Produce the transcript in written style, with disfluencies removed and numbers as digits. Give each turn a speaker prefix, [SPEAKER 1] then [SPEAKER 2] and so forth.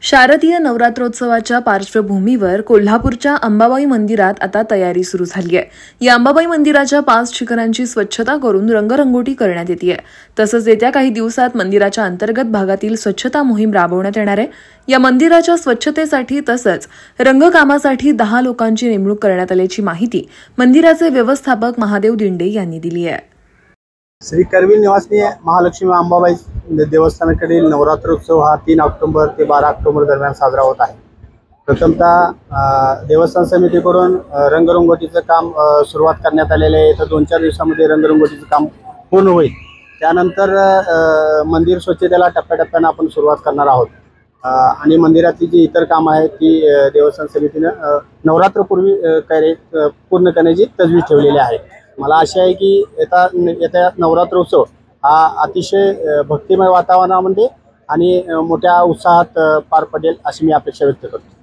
[SPEAKER 1] शारदीय नवरात्रोत्सवाच्या पार्श्वभूमीवर कोल्हापूरच्या अंबाबाई मंदिरात आता तयारी सुरू झाली आहे। या अंबाबाई मंदिराच्या 5 शिखरांची स्वच्छता करून रंगरंगोटी करण्यात येते। तसंच येत्या काही दिवसात मंदिराच्या अंतर्गत भागातील स्वच्छता मोहीम राबवण्यात येणार आहे। या मंदिराच्या स्वच्छतेसाठी तसंच रंगकामासाठी 10 लोकांची नेमणूक करण्यात आल्याची माहिती मंदिराचे व्यवस्थापक महादेव दिंडे यांनी दिली आहे।
[SPEAKER 2] श्री करवीर निवासनी महालक्ष्मी अंबाबाई देवस्थानाकडील नवरात्रोत्सव हा 3 ऑक्टोबर ते 12 ऑक्टोबर दरम्यान साजरा होत आहे। प्रथमतः देवस्थान समितीकडून रंगरंगोटीचं काम सुरुवात करण्यात आलेले आहे। तर 2-4 दिवसांमध्ये रंगरंगोटीचं काम पूर्ण होईल। त्यानंतर मंदिर स्वच्छतेला टप्प्याटप्प्याने आपण सुरुवात करणार आहोत आणि मंदिराची जी इतर कामं आहेत ती देवस्थान समितीने नवरात्रपूर्वी पूर्ण करण्याची तजवीज ठेवलेली आहे। मला आशा आहे की येत्या नवरात्रोत्सव हा अतिशय भक्तिमय वातावरणामध्ये आणि मोठ्या उत्साहात पार पडेल अशी मी अपेक्षा व्यक्त करतो।